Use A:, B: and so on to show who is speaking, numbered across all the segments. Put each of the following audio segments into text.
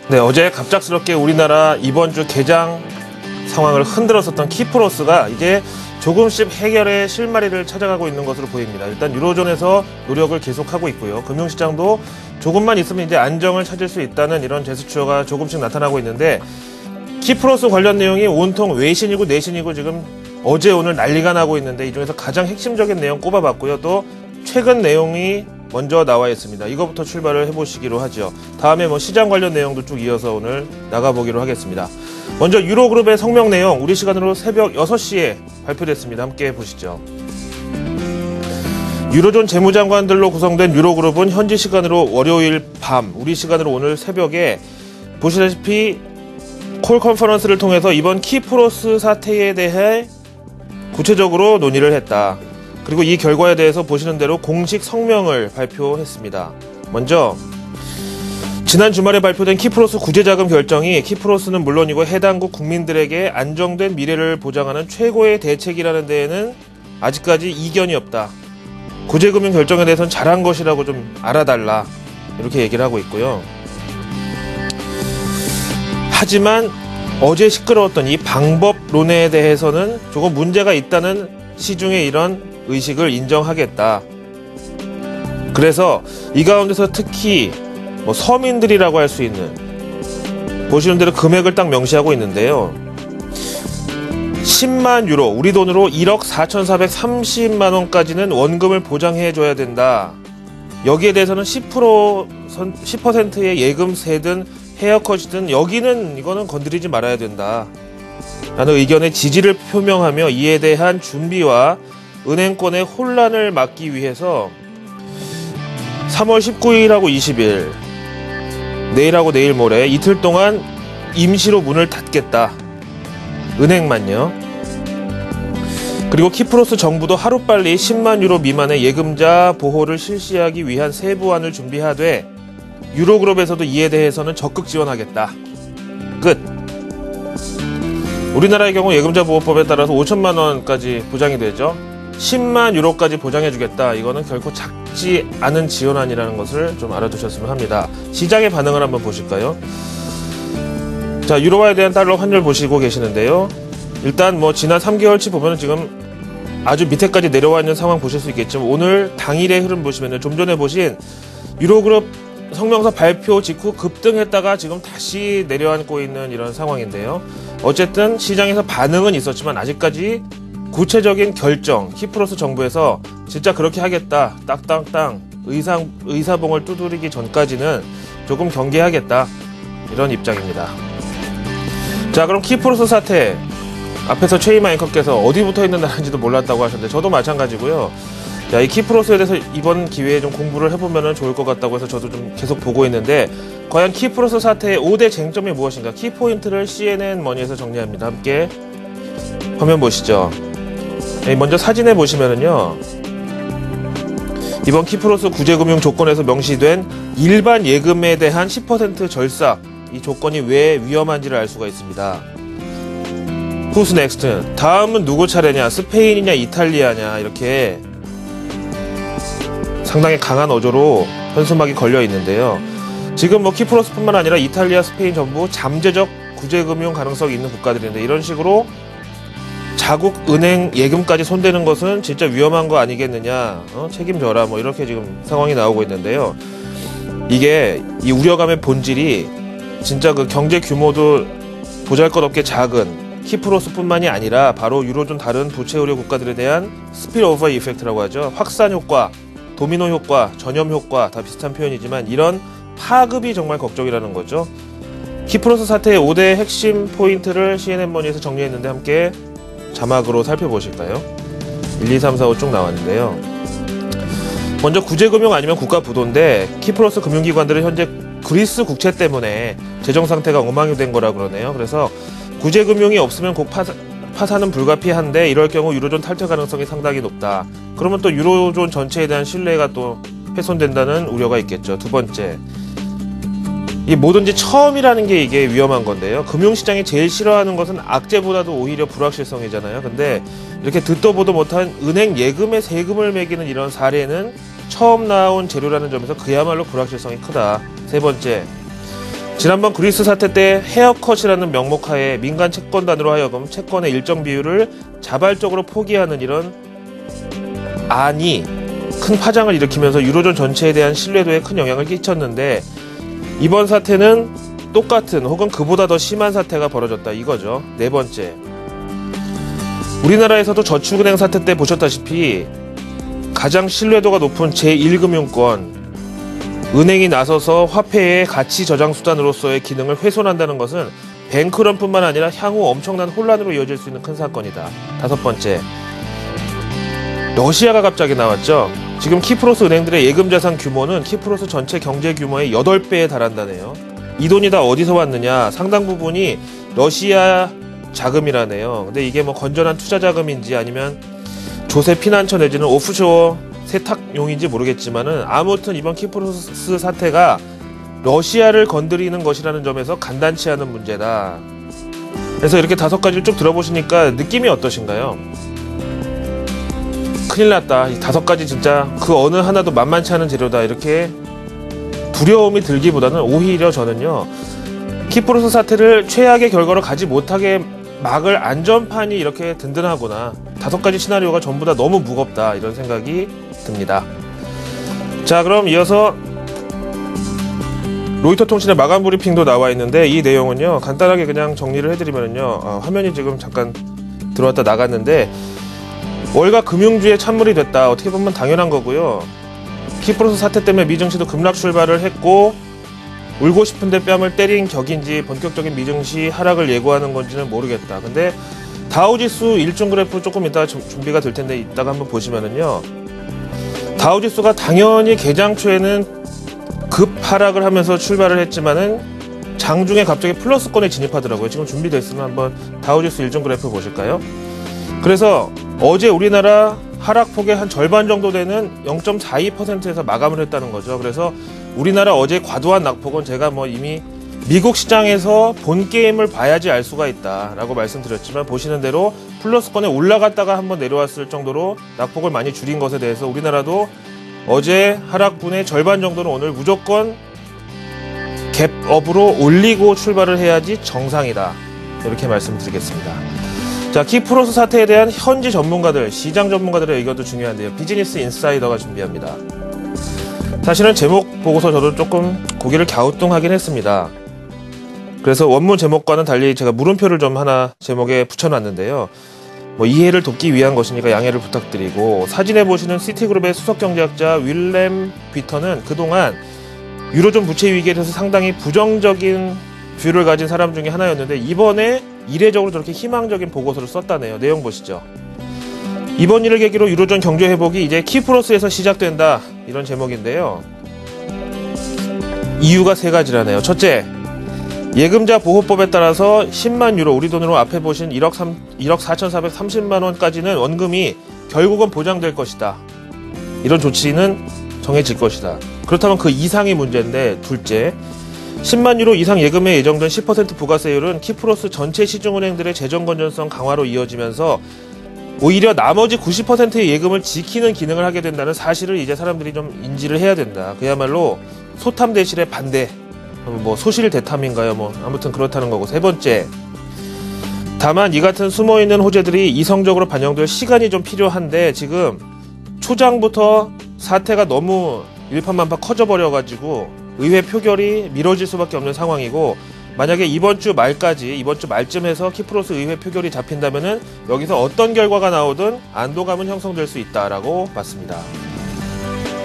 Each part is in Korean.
A: 네, 어제 갑작스럽게 우리나라 이번 주 개장 상황을 흔들었었던 키프로스가 이제 조금씩 해결의 실마리를 찾아가고 있는 것으로 보입니다. 일단 유로존에서 노력을 계속하고 있고요. 금융시장도 조금만 있으면 이제 안정을 찾을 수 있다는 이런 제스처가 조금씩 나타나고 있는데, 키프로스 관련 내용이 온통 외신이고 내신이고 지금 어제 오늘 난리가 나고 있는데, 이 중에서 가장 핵심적인 내용 꼽아봤고요. 또 최근 내용이 먼저 나와 있습니다. 이거부터 출발을 해보시기로 하죠. 다음에 시장 관련 내용도 쭉 이어서 오늘 나가보기로 하겠습니다. 먼저 유로그룹의 성명 내용, 우리 시간으로 새벽 6시에 발표됐습니다. 함께 보시죠. 유로존 재무장관들로 구성된 유로그룹은 현지 시간으로 월요일 밤, 우리 시간으로 오늘 새벽에 보시다시피 콜 컨퍼런스를 통해서 이번 키프로스 사태에 대해 구체적으로 논의를 했다. 그리고 이 결과에 대해서 보시는 대로 공식 성명을 발표했습니다. 먼저 지난 주말에 발표된 키프로스 구제자금 결정이 키프로스는 물론이고 해당국 국민들에게 안정된 미래를 보장하는 최고의 대책이라는 데에는 아직까지 이견이 없다. 구제금융 결정에 대해서는 잘한 것이라고 좀 알아달라, 이렇게 얘기를 하고 있고요. 하지만 어제 시끄러웠던 이 방법론에 대해서는 조금 문제가 있다는 시중의 이런 의식을 인정하겠다. 그래서 이 가운데서 특히 서민들이라고 할 수 있는, 보시는 대로 금액을 딱 명시하고 있는데요. 10만 유로, 우리 돈으로 1억 4,430만 원까지는 원금을 보장해줘야 된다. 여기에 대해서는 10%의 예금세든 헤어컷이든 이거는 건드리지 말아야 된다. 라는 의견의 지지를 표명하며 이에 대한 준비와 은행권의 혼란을 막기 위해서 3월 19일하고 20일, 내일하고 내일 모레 이틀 동안 임시로 문을 닫겠다. 은행만요. 그리고 키프로스 정부도 하루빨리 10만 유로 미만의 예금자 보호를 실시하기 위한 세부안을 준비하되, 유로그룹에서도 이에 대해서는 적극 지원하겠다. 끝. 우리나라의 경우 예금자 보호법에 따라서 5천만 원까지 보장이 되죠. 10만 유로까지 보장해주겠다. 이거는 결코 작지 않은 지원안이라는 것을 좀 알아두셨으면 합니다. 시장의 반응을 한번 보실까요? 자, 유로화에 대한 달러 환율 보시고 계시는데요. 일단 지난 3개월치 보면 지금 아주 밑에까지 내려와 있는 상황 보실 수 있겠지만, 오늘 당일의 흐름 보시면 좀 전에 보신 유로그룹 성명서 발표 직후 급등했다가 지금 다시 내려앉고 있는 이런 상황인데요. 어쨌든 시장에서 반응은 있었지만 아직까지 구체적인 결정, 키프로스 정부에서 진짜 그렇게 하겠다, 딱땅땅 의사봉을 두드리기 전까지는 조금 경계하겠다, 이런 입장입니다. 자, 그럼 키프로스 사태, 앞에서 최이마 앵커께서 어디부터 있는 나라인지도 몰랐다고 하셨는데 저도 마찬가지고요. 자, 이 키프로스에 대해서 이번 기회에 좀 공부를 해보면 좋을 것 같다고 해서 저도 좀 계속 보고 있는데, 과연 키프로스 사태의 5대 쟁점이 무엇인가, 키포인트를 CNN 머니에서 정리합니다. 함께 화면 보시죠. 먼저 사진에 보시면은요, 이번 키프로스 구제금융 조건에서 명시된 일반 예금에 대한 10% 절삭, 이 조건이 왜 위험한지를 알 수가 있습니다. Who's next? 다음은 누구 차례냐? 스페인이냐 이탈리아냐? 이렇게 상당히 강한 어조로 현수막이 걸려 있는데요. 지금 키프로스뿐만 아니라 이탈리아, 스페인 전부 잠재적 구제금융 가능성이 있는 국가들인데, 이런 식으로 자국 은행 예금까지 손대는 것은 진짜 위험한 거 아니겠느냐, 책임져라, 이렇게 지금 상황이 나오고 있는데요. 이게 이 우려감의 본질이 진짜 그 경제 규모도 보잘것없게 작은 키프로스뿐만이 아니라 바로 유로존 다른 부채 우려 국가들에 대한 스필오버 이펙트라고 하죠. 확산 효과, 도미노 효과, 전염 효과, 다 비슷한 표현이지만 이런 파급이 정말 걱정이라는 거죠. 키프로스 사태의 5대 핵심 포인트를 CNN 머니에서 정리했는데 함께 자막으로 살펴보실까요? 1, 2, 3, 4, 5 쭉 나왔는데요. 먼저 구제금융 아니면 국가부도인데, 키프로스 금융기관들은 현재 그리스 국채 때문에 재정 상태가 엉망이 된 거라 그러네요. 그래서 구제금융이 없으면 곧 파산은 불가피한데, 이럴 경우 유로존 탈퇴 가능성이 상당히 높다. 그러면 또 유로존 전체에 대한 신뢰가 또 훼손된다는 우려가 있겠죠. 두 번째, 이 뭐든지 처음이라는 게 이게 위험한 건데요. 금융시장이 제일 싫어하는 것은 악재보다도 오히려 불확실성이잖아요. 근데 이렇게 듣도 보도 못한 은행 예금에 세금을 매기는 이런 사례는 처음 나온 재료라는 점에서 그야말로 불확실성이 크다. 세 번째, 지난번 그리스 사태 때 헤어컷이라는 명목하에 민간 채권단으로 하여금 채권의 일정 비율을 자발적으로 포기하는 이런 안이 큰 파장을 일으키면서 유로존 전체에 대한 신뢰도에 큰 영향을 끼쳤는데, 이번 사태는 똑같은 혹은 그보다 더 심한 사태가 벌어졌다 이거죠. 네 번째, 우리나라에서도 저축은행 사태 때 보셨다시피 가장 신뢰도가 높은 제1금융권 은행이 나서서 화폐의 가치 저장 수단으로서의 기능을 훼손한다는 것은 뱅크런뿐만 아니라 향후 엄청난 혼란으로 이어질 수 있는 큰 사건이다. 다섯 번째, 러시아가 갑자기 나왔죠. 지금 키프로스 은행들의 예금 자산 규모는 키프로스 전체 경제 규모의 8배에 달한다네요. 이 돈이 다 어디서 왔느냐? 상당 부분이 러시아 자금이라네요. 근데 이게 뭐 건전한 투자 자금인지 아니면 조세 피난처 내지는 오프쇼어 세탁용인지 모르겠지만은, 아무튼 이번 키프로스 사태가 러시아를 건드리는 것이라는 점에서 간단치 않은 문제다. 그래서 이렇게 5가지를 쭉 들어보시니까 느낌이 어떠신가요? 큰일 났다. 이 5가지 진짜 그 어느 하나도 만만치 않은 재료다. 이렇게 두려움이 들기보다는 오히려 저는요, 키프로스 사태를 최악의 결과로 가지 못하게 막을 안전판이 이렇게 든든하구나. 5가지 시나리오가 전부 다 너무 무겁다. 이런 생각이 듭니다. 자, 그럼 이어서 로이터 통신의 마감 브리핑도 나와 있는데, 이 내용은요 간단하게 그냥 정리를 해드리면요, 화면이 지금 잠깐 들어왔다 나갔는데, 월가 금융주의 찬물이 됐다. 어떻게 보면 당연한 거고요. 키프로스 사태 때문에 미증시도 급락 출발을 했고, 울고 싶은데 뺨을 때린 격인지 본격적인 미증시 하락을 예고하는 건지는 모르겠다. 근데 다우지수 일중 그래프 조금 이따가 준비가 될 텐데 이따가 한번 보시면은요, 다우지수가 당연히 개장 초에는 급 하락을 하면서 출발을 했지만은 장중에 갑자기 플러스권에 진입하더라고요. 지금 준비됐으면 한번 다우지수 일중 그래프 보실까요? 그래서 어제 우리나라 하락폭의 한 절반 정도 되는 0.42%에서 마감을 했다는 거죠. 그래서 우리나라 어제 과도한 낙폭은 제가 뭐 이미 미국 시장에서 본 게임을 봐야지 알 수가 있다라고 말씀드렸지만, 보시는 대로 플러스권에 올라갔다가 한번 내려왔을 정도로 낙폭을 많이 줄인 것에 대해서 우리나라도 어제 하락분의 절반 정도는 오늘 무조건 갭업으로 올리고 출발을 해야지 정상이다. 이렇게 말씀드리겠습니다. 자, 키프로스 사태에 대한 현지 전문가들, 시장 전문가들의 의견도 중요한데요. 비즈니스 인사이더가 준비합니다. 사실은 제목 보고서 저도 조금 고개를 갸우뚱하긴 했습니다. 그래서 원문 제목과는 달리 제가 물음표를 좀 하나 제목에 붙여놨는데요. 뭐 이해를 돕기 위한 것이니까 양해를 부탁드리고, 사진에 보시는 시티그룹의 수석경제학자 윌렘 비터는 그동안 유로존 부채 위기에 대해서 상당히 부정적인 뷰를 가진 사람 중에 하나였는데, 이번에 이례적으로 저렇게 희망적인 보고서를 썼다네요. 내용 보시죠. 이번 일을 계기로 유로존 경제 회복이 이제 키프로스에서 시작된다. 이런 제목인데요. 이유가 3가지라네요. 첫째, 예금자 보호법에 따라서 10만 유로, 우리 돈으로 앞에 보신 1억 4,430만 원까지는 원금이 결국은 보장될 것이다. 이런 조치는 정해질 것이다. 그렇다면 그 이상이 문제인데, 둘째, 10만 유로 이상 예금에 예정된 10% 부가세율은 키프로스 전체 시중은행들의 재정 건전성 강화로 이어지면서 오히려 나머지 90%의 예금을 지키는 기능을 하게 된다는 사실을 이제 사람들이 좀 인지를 해야 된다. 그야말로 소탐 대실의 반대, 뭐 소실 대탐인가요? 뭐 아무튼 그렇다는 거고. 세 번째, 다만 이 같은 숨어있는 호재들이 이성적으로 반영될 시간이 좀 필요한데, 지금 초장부터 사태가 너무 일파만파 커져버려가지고 의회 표결이 미뤄질 수밖에 없는 상황이고, 만약에 이번 주 말쯤 해서 키프로스 의회 표결이 잡힌다면은 여기서 어떤 결과가 나오든 안도감은 형성될 수 있다라고 봤습니다.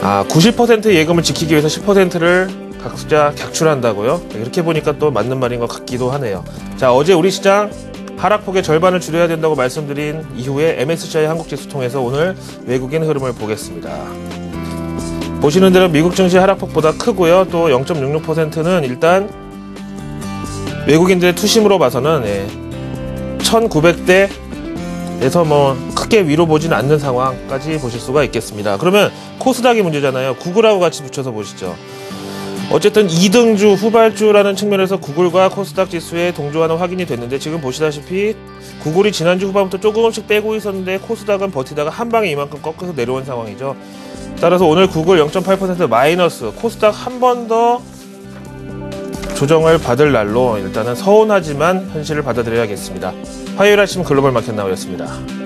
A: 90%의 예금을 지키기 위해서 10%를 각자 객출한다고요? 이렇게 보니까 또 맞는 말인 것 같기도 하네요. 자, 어제 우리 시장 하락폭의 절반을 줄여야 된다고 말씀드린 이후에 MSCI 한국지수 통해서 오늘 외국인 흐름을 보겠습니다. 보시는 대로 미국 증시 하락폭보다 크고요. 또 0.66%는 일단 외국인들의 투심으로 봐서는 1900대에서 뭐 크게 위로 보지는 않는 상황까지 보실 수가 있겠습니다. 그러면 코스닥이 문제잖아요. 구글하고 같이 붙여서 보시죠. 어쨌든 2등주, 후발주라는 측면에서 구글과 코스닥 지수의 동조하는 확인이 됐는데, 지금 보시다시피 구글이 지난주 후반부터 조금씩 빼고 있었는데 코스닥은 버티다가 한 방에 이만큼 꺾어서 내려온 상황이죠. 따라서 오늘 구글 0.8% 마이너스, 코스닥 한 번 더 조정을 받을 날로 일단은 서운하지만 현실을 받아들여야겠습니다. 화요일 아침 글로벌 마켓 나우였습니다.